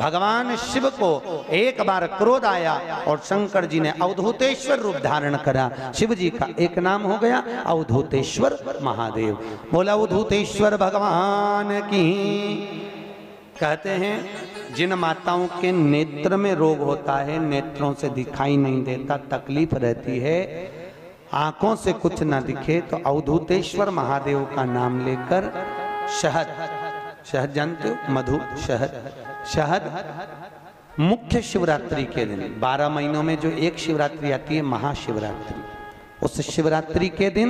भगवान शिव को एक बार क्रोध आया और शंकर जी ने अवधूतेश्वर रूप धारण करा। शिव जी का एक नाम हो गया अवधूतेश्वर महादेव। बोला अवधूतेश्वर भगवान की। कहते हैं जिन माताओं के नेत्र में रोग होता है, नेत्रों से दिखाई नहीं देता, तकलीफ रहती है, आंखों से कुछ ना दिखे, तो अवधूतेश्वर महादेव का नाम लेकर शहद, शहद जानते हो, मधु, शहद मुख्य शिवरात्रि के दिन 12 महीनों में जो एक शिवरात्रि आती है महाशिवरात्रि, उस शिवरात्रि के दिन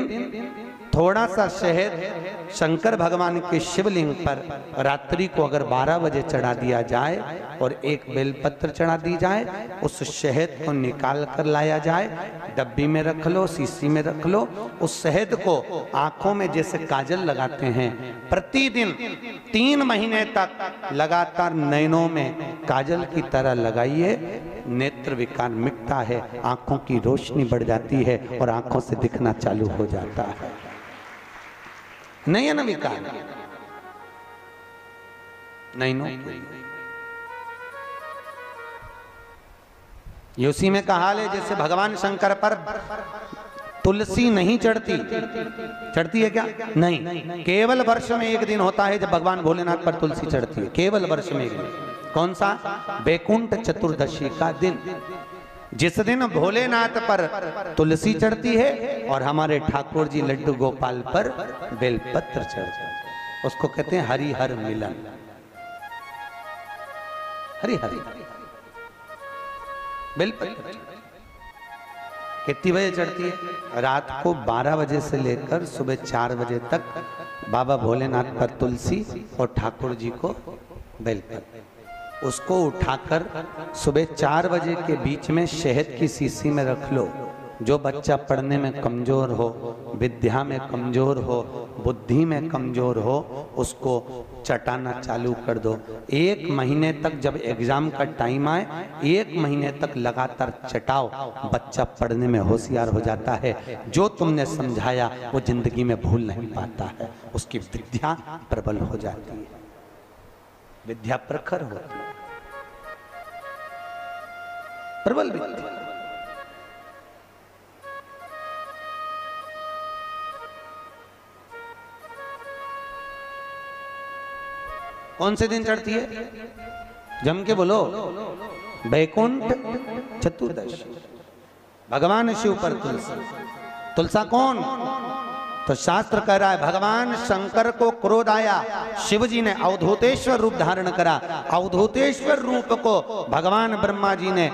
थोड़ा सा शहद शंकर भगवान के शिवलिंग पर रात्रि को अगर 12 बजे चढ़ा दिया जाए और एक बेलपत्र चढ़ा दी जाए, उस शहद को निकाल कर लाया जाए, डब्बी में रख लो, शीशी में रख लो। उस शहद को आंखों में जैसे काजल लगाते हैं, प्रतिदिन 3 महीने तक लगातार नयनों में काजल की तरह लगाइए। नेत्र विकार मिटता है, आंखों की रोशनी बढ़ जाती है और आंखों से दिखना चालू हो जाता है। नयन विकार नयनों ये उसी में कहा है जैसे भगवान शंकर पर तुलसी नहीं चढ़ती, चढ़ती है क्या? नहीं, केवल वर्ष में एक दिन होता है जब भगवान भोलेनाथ पर तुलसी चढ़ती है, केवल वर्ष में एक दिन। कौन सा? बैकुंठ चतुर्दशी का दिन, जिस दिन भोलेनाथ पर तुलसी चढ़ती है और हमारे ठाकुर जी लड्डू गोपाल पर बेलपत्र चढ़ता है। उसको कहते हैं हरिहर मिलन। हरिहर बेलपत्र कितनी बजे चढ़ती है? रात को 12 बजे से लेकर सुबह 4 बजे तक बाबा भोलेनाथ पर तुलसी और ठाकुर जी को बेलपत्र। उसको उठाकर सुबह 4 बजे के बीच में शहद की शीशी में रख लो। जो बच्चा पढ़ने में कमजोर हो, विद्या में कमजोर हो, बुद्धि में कमजोर हो, उसको चटाना चालू कर दो। 1 महीने तक, जब एग्जाम का टाइम आए, 1 महीने तक लगातार चटाओ, बच्चा पढ़ने में होशियार हो जाता है। जो तुमने समझाया वो जिंदगी में भूल नहीं पाता है, उसकी विद्या प्रबल हो जाती है, विद्या प्रखर होती है, प्रबल विद्या। कौन से दिन चढ़ती है? जम के बोलो। बैकुंठ चतुर्दशी, भगवान शिव पर तुलसी। तुलसा कौन? तो शास्त्र कह रहा है भगवान शंकर को क्रोध आया, शिव जी ने अवधूतेश्वर रूप धारण करा। अवधूतेश्वर रूप को भगवान ब्रह्मा जी ने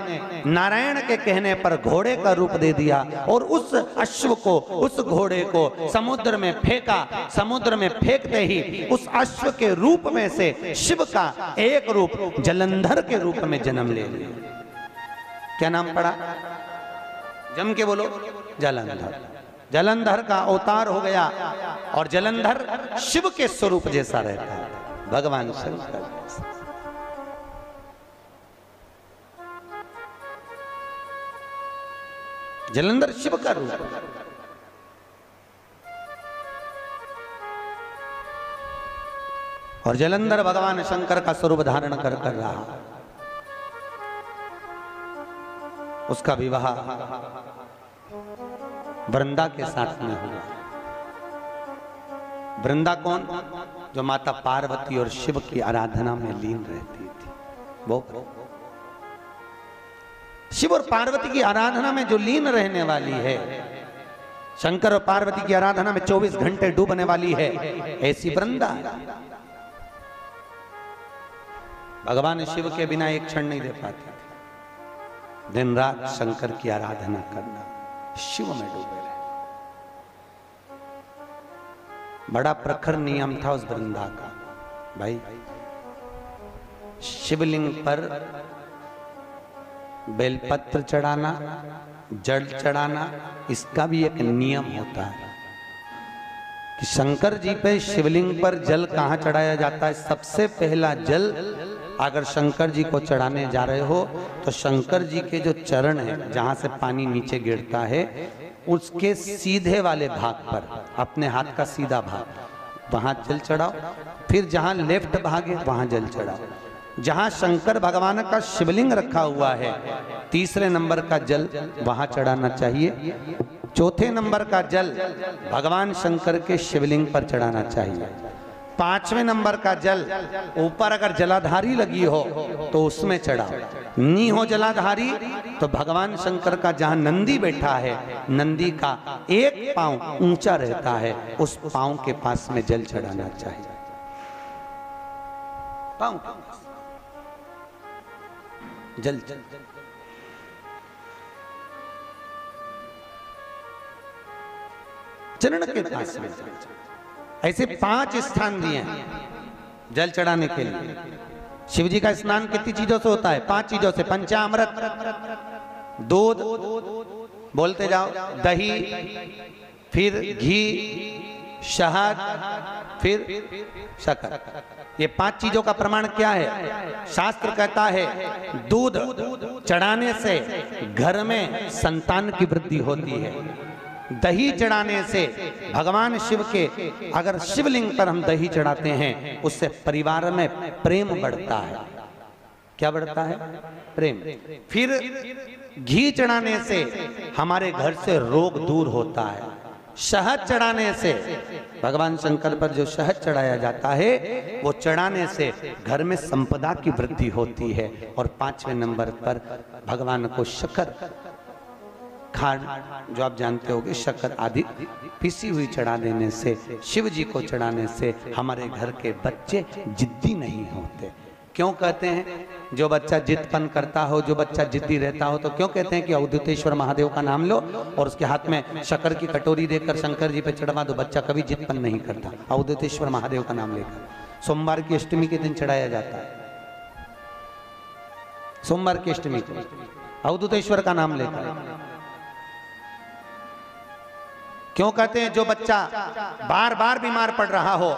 नारायण के कहने पर घोड़े का रूप दे दिया और उस अश्व को, उस घोड़े को समुद्र में फेंका। समुद्र में फेंकते ही उस अश्व के रूप में से शिव का एक रूप जलंधर के रूप में जन्म ले लिया। क्या नाम पड़ा? जम के बोलो। जलंधर। जलंधर का अवतार हो गया और जलंधर शिव के स्वरूप जैसा रहता है, भगवान शंकर जैसा। जलंधर शिव का रूप। और जलंधर भगवान शंकर का स्वरूप धारण कर रहा। उसका विवाह वृंदा के साथ में हुआ। वृंदा कौन? जो माता पार्वती और शिव की आराधना में लीन रहती थी। वो शिव और पार्वती की आराधना में जो लीन रहने वाली है, शंकर और पार्वती की आराधना में 24 घंटे डूबने वाली है, ऐसी वृंदा। भगवान शिव के बिना एक क्षण नहीं दे पाते, दिन रात शंकर की आराधना करना, शिव में डूबे रहे। बड़ा प्रखर नियम था उस वृंदा का। भाई शिवलिंग पर बेलपत्र चढ़ाना, जल चढ़ाना, इसका भी एक नियम होता है कि शंकर जी पे शिवलिंग पर जल कहां चढ़ाया जाता है। सबसे पहला जल अगर शंकर जी को चढ़ाने जा रहे हो तो शंकर जी के जो चरण है, जहां से पानी नीचे गिरता है, उसके सीधे वाले भाग पर, अपने हाथ का सीधा भाग, वहां जल चढ़ाओ। फिर जहां लेफ्ट भाग है वहां जल चढ़ाओ। जहां शंकर भगवान का शिवलिंग रखा हुआ है, तीसरे नंबर का जल वहां चढ़ाना चाहिए। चौथे नंबर का जल भगवान शंकर के शिवलिंग पर चढ़ाना चाहिए। पांचवें नंबर का जल ऊपर अगर जलाधारी लगी हो तो उसमें चढ़ाओ, नी हो जलाधारी तो भगवान शंकर का जहां नंदी बैठा है, नंदी का एक पांव ऊंचा रहता है, उस पांव के पास में जल चढ़ाना चाहिए। पांव जल चरण के पास में। ऐसे 5 स्थान दिए हैं जल चढ़ाने के लिए। शिव जी का स्नान कितनी चीजों से होता है? 5 चीजों से। पंचामृत, दूध, बोलते जाओ, दही, फिर घी, शहद, फिर शक्कर। ये 5 चीजों का प्रमाण क्या है? शास्त्र कहता है दूध चढ़ाने से घर में संतान की वृद्धि होती है। दही चढ़ाने से भगवान शिव के, अगर शिवलिंग पर हम दही चढ़ाते हैं, उससे परिवार में प्रेम बढ़ता है। क्या बढ़ता है? प्रेम। फिर घी चढ़ाने से हमारे घर से रोग दूर होता है। शहद चढ़ाने से, भगवान शंकर पर जो शहद चढ़ाया जाता है, वो चढ़ाने से घर में संपदा की वृद्धि होती है। और 5वें नंबर पर भगवान को शक्कर, खांड जो आप जानते होंगे, शक्कर आदि पिसी हुई चढ़ा देने से, शिव जी को चढ़ाने से हमारे घर के बच्चे जिद्दी नहीं होते। क्यों कहते हैं? जो बच्चा जिद्दपन करता हो, जो बच्चा जिद्दी रहता हो, तो क्यों कहते हैं कि अवधूतेश्वर महादेव का नाम लो और उसके हाथ में शक्कर की कटोरी देकर शंकर जी पे चढ़वा दो, बच्चा कभी जिद्दपन नहीं करता। अवधूतेश्वर महादेव का नाम लेकर सोमवार की अष्टमी के दिन चढ़ाया जाता है। सोमवार की अष्टमी को अवधूतेश्वर का नाम लेकर। क्यों कहते हैं? जो बच्चा बार बार बीमार पड़ रहा हो,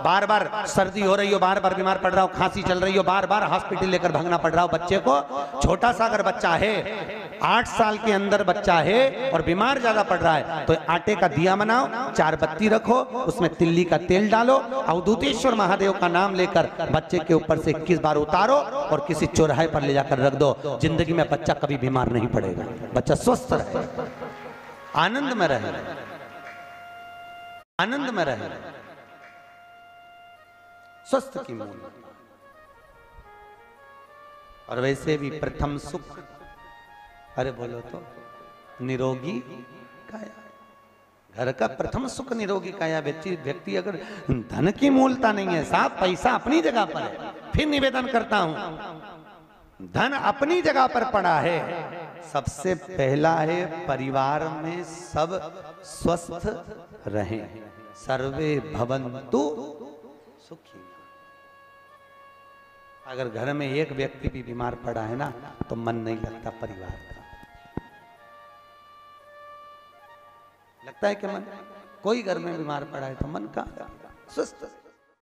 बार बार सर्दी हो रही हो, बार बार बीमार पड़ रहा हो, खांसी चल रही हो, बार बार हॉस्पिटल लेकर भागना पड़ रहा हो बच्चे को, छोटा सा अगर बच्चा है, 8 साल के अंदर बच्चा है और बीमार ज्यादा पड़ रहा है, तो आटे का दिया बनाओ, 4 बत्ती रखो, उसमें तिल्ली का तेल डालो, अवधूतेश्वर महादेव का नाम लेकर बच्चे के ऊपर से 21 बार उतारो और किसी चौराहे पर ले जाकर रख दो। जिंदगी में बच्चा कभी बीमार नहीं पड़ेगा, बच्चा स्वस्थ रहे, आनंद में रहे, आनंद में रहे, स्वस्थ की मूल। और वैसे भी प्रथम सुख, अरे बोलो तो, निरोगी काया। घर का प्रथम सुख निरोगी काया। व्यक्ति अगर धन की मूलता नहीं है, साफ पैसा अपनी जगह पर है, फिर निवेदन करता हूं, धन अपनी जगह पर पड़ा है, सबसे पहला है परिवार में सब स्वस्थ रहें, सर्वे भवन्तु सुखी। अगर घर में एक व्यक्ति भी बीमार पड़ा है ना, तो मन नहीं लगता परिवार का। लगता है कि मन, कोई घर में बीमार पड़ा है तो मन कहाँ लगेगा? स्वस्थ